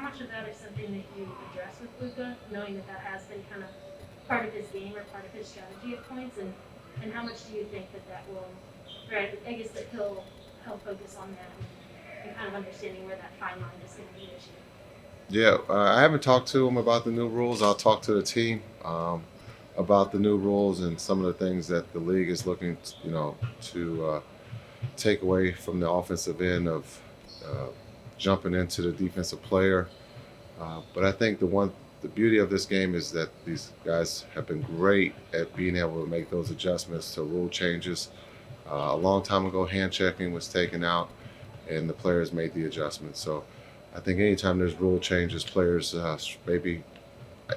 much of that is something that you address with Luka, knowing that that has been kind of part of his game or part of his strategy at points, and how much do you think that that will, or I guess that he'll help focus on that and kind of understanding where that fine line is going to be this year? Yeah, I haven't talked to him about the new rules. I'll talk to the team about the new rules and some of the things that the league is looking, to take away from the offensive end of uh, jumping into the defensive player. But I think the beauty of this game is that these guys have been great at being able to make those adjustments to rule changes. A long time ago, hand checking was taken out, and the players made the adjustment. So I think anytime there's rule changes, players maybe,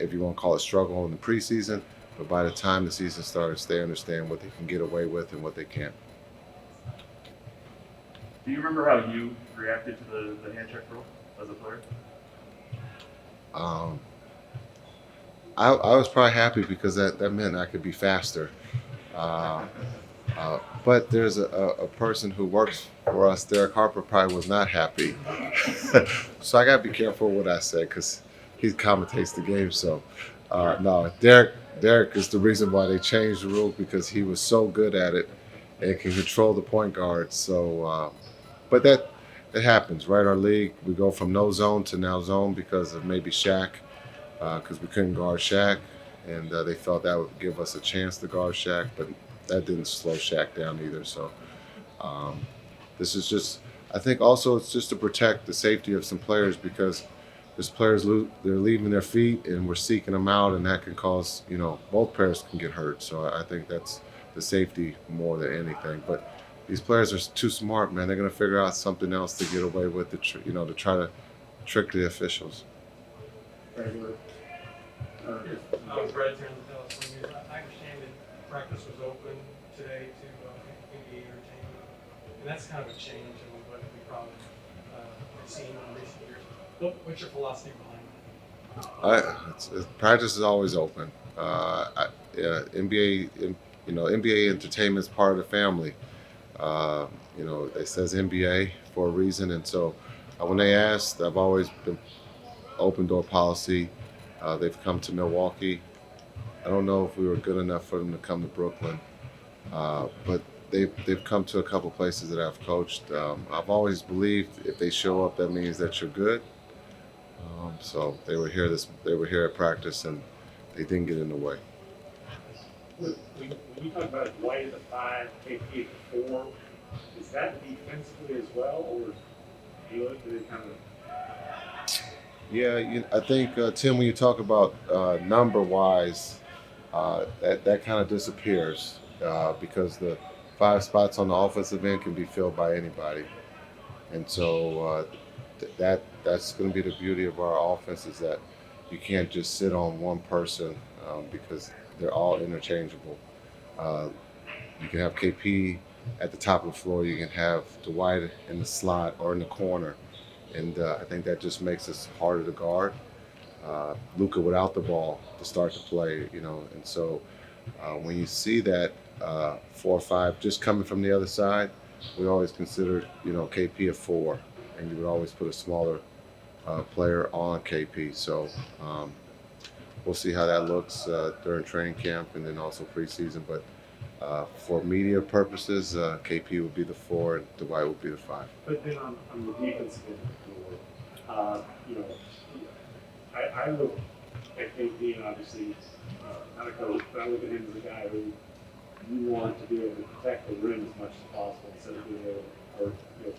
if you want to call it, struggle in the preseason, but by the time the season starts, they understand what they can get away with and what they can't. Do you remember how you reacted to the hand check rule as a player? Um, I was probably happy because that meant I could be faster. Uh, but there's a person who works for us, Derek Harper, probably was not happy. So I got to be careful what I say because he commentates the game. So no, Derek is the reason why they changed the rule because he was so good at it and can control the point guard. So, but that it happens, right? Our league, we go from no zone to now zone because of maybe Shaq, because we couldn't guard Shaq, and they felt that would give us a chance to guard Shaq, but that didn't slow Shaq down either. So um, this is just, I think also it's just to protect the safety of some players because there's players they're leaving their feet and we're seeking them out, and that can cause both players can get hurt. So I think that's the safety more than anything. But these players are too smart, man. They're gonna figure out something else to get away with, to try to trick the officials. Regular. Yes, Brad here in the Dallas News. I understand that practice was open today to NBA entertainment, and that's kind of a change in what we probably seen in recent years. What's your philosophy behind Practice is always open. NBA entertainment is part of the family. It says NBA for a reason, and so when they asked, I've always been open door policy. They've come to Milwaukee. I don't know if we were good enough for them to come to Brooklyn, but they've come to a couple places that I've coached. I've always believed if they show up, that means that you're good. So they were here at practice, and they didn't get in the way. When you talk about Dwight at the 5, KP at the 4, is that defensively as well, or do you look at it kind of? Yeah, I think Tim, when you talk about number wise, that kind of disappears because the 5 spots on the offensive end can be filled by anybody, and so that's going to be the beauty of our offense is that you can't just sit on one person because they're all interchangeable. Uh, you can have KP at the top of the floor. You can have Dwight in the slot or in the corner, and I think that just makes us harder to guard. Luka without the ball to start to play, and so when you see that 4 or 5 just coming from the other side, we always considered KP a 4, and you would always put a smaller player on KP. So we'll see how that looks during training camp and then also preseason. But for media purposes, KP would be the 4 and Dwight would be the 5. But then on the defensive end of the floor, I look at KP and obviously not a coach, but I look at him as a guy who you want to be able to protect the rim as much as possible instead of being able to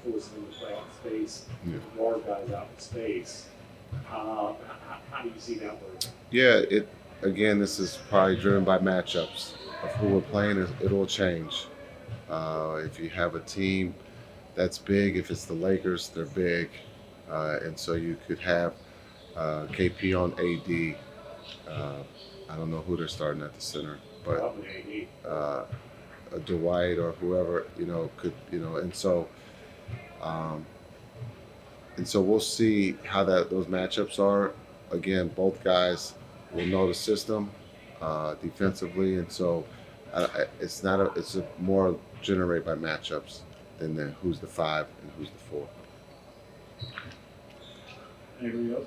force him to play out in space, guard guys out in space. How do you see that work? Yeah, this is probably driven by matchups of who we're playing. It'll change. If you have a team that's big, if it's the Lakers, they're big, and so you could have KP on AD. I don't know who they're starting at the center, but Probably AD. Dwight or whoever could um, and so we'll see how those matchups are. Again, both guys will know the system defensively, and so it's a more generated by matchups than who's the 5 and who's the 4. Anybody else?